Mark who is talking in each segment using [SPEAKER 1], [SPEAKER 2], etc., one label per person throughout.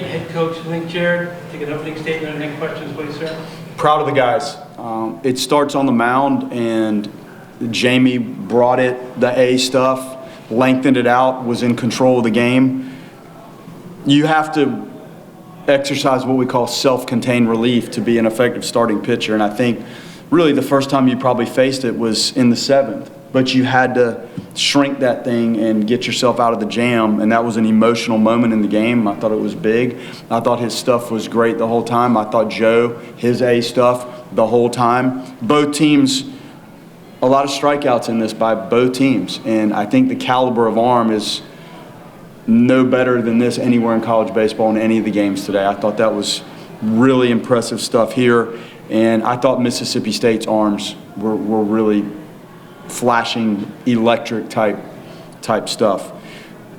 [SPEAKER 1] Head coach Link Jarrett, take an opening statement and any questions, please, sir.
[SPEAKER 2] Proud of the guys. It starts on the mound, and Jamie brought it, the A stuff, lengthened it out, was in control of the game. You have to exercise what we call self-contained relief to be an effective starting pitcher, and I think really the first time you probably faced it was in the 7th, but you had to shrink that thing and get yourself out of the jam, and that was an emotional moment in the game. I thought it was big. I thought his stuff was great the whole time. I thought Joe, his A stuff the whole time. Both teams, a lot of strikeouts in this by both teams, and I think the caliber of arm is no better than this anywhere in college baseball in any of the games today. I thought that was really impressive stuff here, and I thought Mississippi State's arms were really flashing electric type stuff.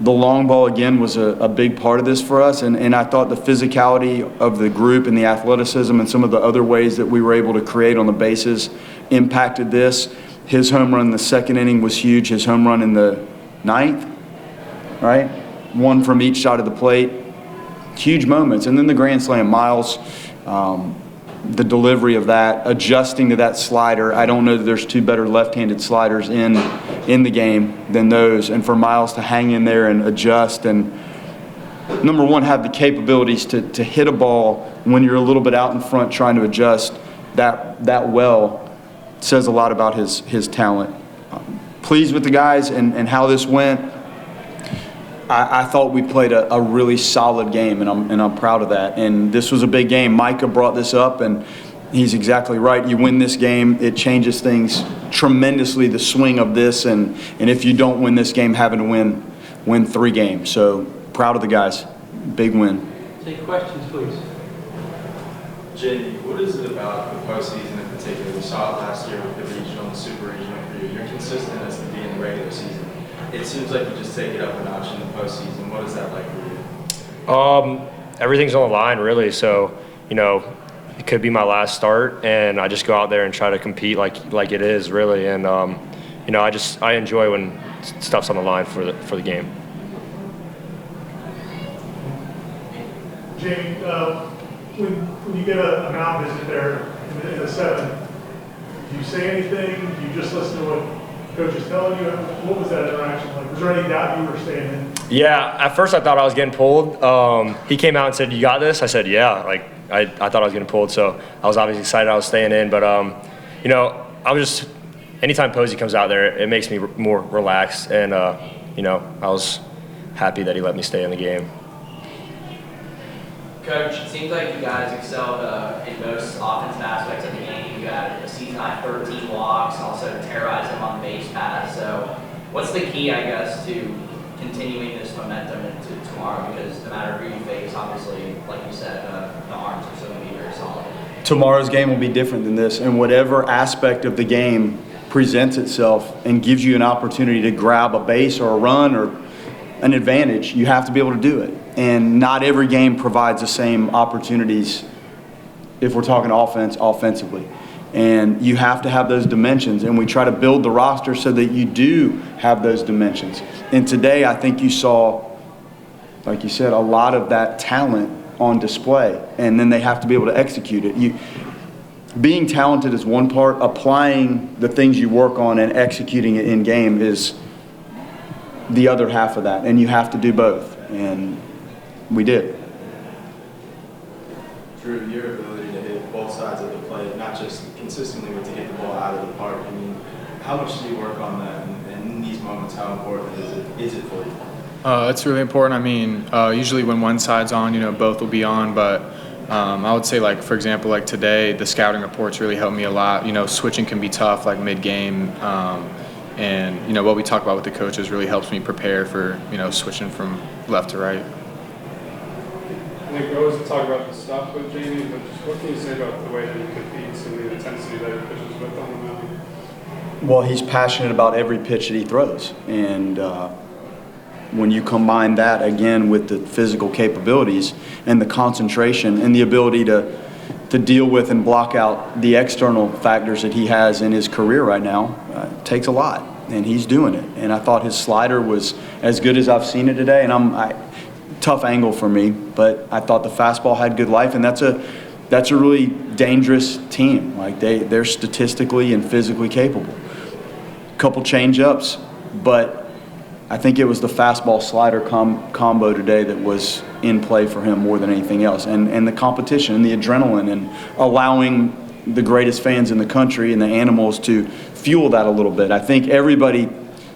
[SPEAKER 2] The long ball again was a big part of this for us, and I thought the physicality of the group and the athleticism and some of the other ways that we were able to create on the bases impacted this. His home run in the 2nd inning was huge. His home run in the 9th, right? One from each side of the plate. Huge moments. And then the grand slam, Miles, the delivery of that, adjusting to that slider. I don't know that there's two better left-handed sliders in the game than those. And for Miles to hang in there and adjust and, number one, have the capabilities to hit a ball when you're a little bit out in front trying to adjust that well says a lot about his talent. Pleased with the guys and how this went. I thought we played a really solid game, and I'm proud of that. And this was a big game. Micah brought this up, and he's exactly right. You win this game, it changes things tremendously, the swing of this. And if you don't win this game, having to win 3 games. So proud of the guys. Big win.
[SPEAKER 1] Take questions, please.
[SPEAKER 3] Jamie, what is it about the postseason in particular? We saw it last year with the regional and super regional for you. You're consistent as to be in the regular season. It seems like you just take it up a notch in the postseason. What is that like for you?
[SPEAKER 4] Everything's on the line, really. So, it could be my last start, and I just go out there and try to compete like it is, really. And I enjoy when stuff's on the line for the game.
[SPEAKER 5] Jamie, when you get a mound visit there in the 7th, do you say anything? Do you just listen to what coach is telling you? What was that interaction like? Was there any doubt you were staying in?
[SPEAKER 4] Yeah, at first I thought I was getting pulled. He came out and said, "You got this?" I said, "Yeah." I thought I was getting pulled, so I was obviously excited I was staying in. But I was just, anytime Posey comes out there, it makes me more relaxed, and I was happy that he let me stay in the game.
[SPEAKER 6] Coach, it seems like you guys excelled in most offensive aspects of the game. You had a season-high 13 walks, also terrorized them on the base pass. So what's the key, I guess, to continuing this momentum into tomorrow? Because no matter who you face, obviously, like you said, the arms are still going to be very solid.
[SPEAKER 2] Tomorrow's game will be different than this, and whatever aspect of the game presents itself and gives you an opportunity to grab a base or a run or an advantage, you have to be able to do it. And not every game provides the same opportunities if we're talking offensively. And you have to have those dimensions, and we try to build the roster so that you do have those dimensions. And today I think you saw, like you said, a lot of that talent on display, and then they have to be able to execute it. Being talented is one part, applying the things you work on and executing it in game is the other half of that, and you have to do both, and we did.
[SPEAKER 3] Drew, your ability to hit both sides of the plate, not just consistently, but to hit the ball out of the park. I mean, how much do you work on that, and in these moments, how important is it for you?
[SPEAKER 7] It's really important. I mean, usually when one side's on, both will be on, but I would say, for example, today, the scouting reports really helped me a lot. Switching can be tough, mid-game, and, what we talk about with the coaches really helps me prepare for, switching from left to right.
[SPEAKER 8] I think we always talk about the stuff with Jamie, but just what can you say about the way that he competes and the intensity that he pitches with on the mound?
[SPEAKER 2] Well, he's passionate about every pitch that he throws, and when you combine that again with the physical capabilities and the concentration and the ability to deal with and block out the external factors that he has in his career right now, it takes a lot, and he's doing it. And I thought his slider was as good as I've seen it today, and tough angle for me, but I thought the fastball had good life, and that's a really dangerous team. Like they're statistically and physically capable. Couple change-ups, but I think it was the fastball slider combo today that was in play for him more than anything else, and the competition and the adrenaline and allowing the greatest fans in the country and the animals to fuel that a little bit. I think everybody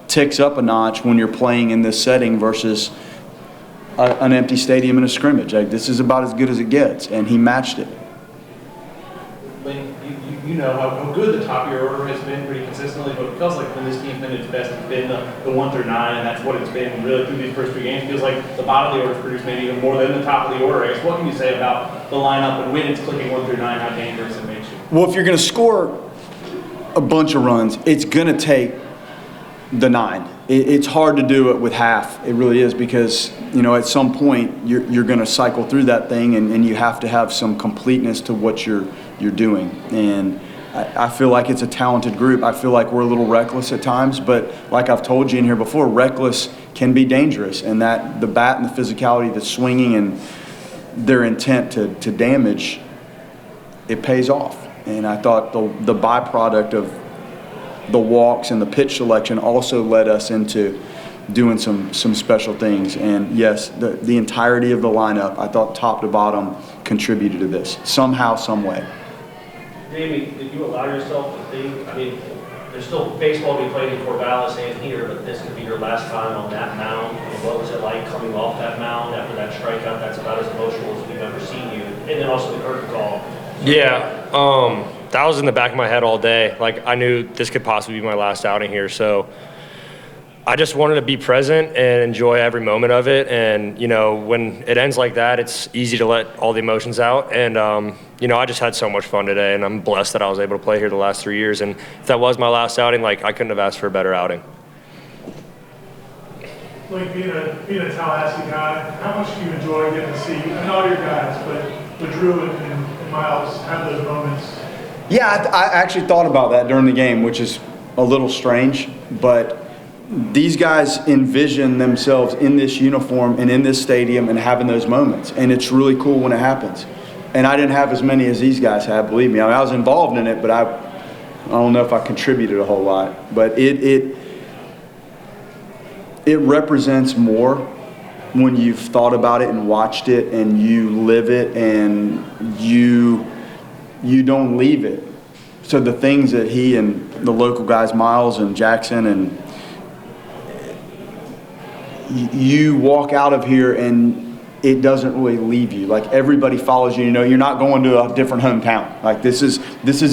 [SPEAKER 2] ticks up a notch when you're playing in this setting versus an empty stadium in a scrimmage. Like, this is about as good as it gets, and he matched it.
[SPEAKER 9] Lane, you know how good the top of your order has been pretty consistently, but it feels like when this team's been its best, it's been the 1 through 9, and that's what it's been really through these first 3 games. It feels like the bottom of the order's produced maybe even more than the top of the order. I guess, what can you say about the lineup and when it's clicking 1 through 9, how dangerous it makes you?
[SPEAKER 2] Well, if you're going to score a bunch of runs, it's going to take the 9. It's hard to do it with half. It really is, because, you know, at some point you're going to cycle through that thing, and you have to have some completeness to what you're doing. And I feel like it's a talented group. I feel like we're a little reckless at times, but like I've told you in here before, reckless can be dangerous, and that the bat and the physicality, the swinging and their intent to damage, it pays off. And I thought the byproduct of the walks and the pitch selection also led us into doing some special things. And yes, the entirety of the lineup, I thought top to bottom, contributed to this somehow, some way.
[SPEAKER 10] Jamie, did you allow yourself to think, I mean, there's still baseball to be played in Corvallis and here, but this could be your last time on that mound. I mean, what was it like coming off that mound after that strikeout? That's about as emotional as we've ever seen you. And then also the curtain call.
[SPEAKER 4] Yeah, that was in the back of my head all day. Like, I knew this could possibly be my last outing here, so I just wanted to be present and enjoy every moment of it. And, you know, when it ends like that, it's easy to let all the emotions out. And, you know, I just had so much fun today, and I'm blessed that I was able to play here the last 3 years. And if that was my last outing, like, I couldn't have asked for a better outing.
[SPEAKER 5] Like being a Tallahassee guy, how much do you enjoy getting to see, and all your guys, but Drew and Miles have those moments?
[SPEAKER 2] Yeah, I actually thought about that during the game, which is a little strange, but these guys envision themselves in this uniform and in this stadium and having those moments, and it's really cool when it happens. And I didn't have as many as these guys had, believe me. I mean, I was involved in it, but I don't know if I contributed a whole lot. But it represents more when you've thought about it and watched it and you live it and you don't leave it. So the things that he and the local guys, Miles and Jackson, and you walk out of here and it doesn't really leave you. Like, everybody follows you. You know, you're not going to a different hometown. Like, this is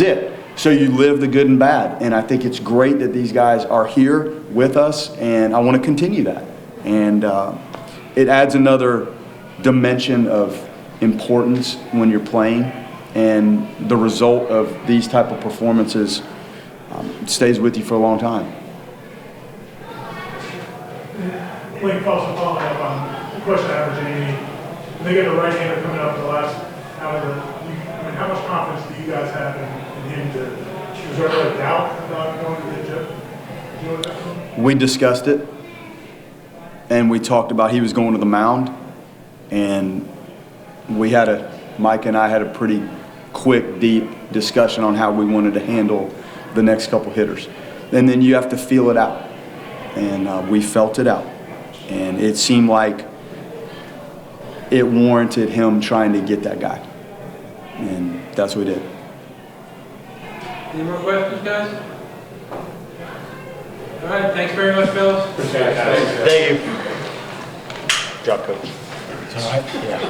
[SPEAKER 2] it. So you live the good and bad. And I think it's great that these guys are here with us, and I want to continue that. And it adds another dimension of importance when you're playing, and the result of these type of performances stays with you for a long time.
[SPEAKER 5] Lane, also following up on the question I have for Jamie. They get a right-hander coming up the last out of the. I mean, how much confidence do you guys have in him to? Is there a doubt about going to the Joe?
[SPEAKER 2] We discussed it, and we talked about he was going to the mound, and Mike and I had a pretty quick, deep discussion on how we wanted to handle the next couple hitters. And then you have to feel it out, and we felt it out. And it seemed like it warranted him trying to get that guy. And that's what we did.
[SPEAKER 1] Any more questions, guys? All right, thanks very much, fellas.
[SPEAKER 4] Appreciate it, guys. Thank you. Drop coach. It's all right? Yeah.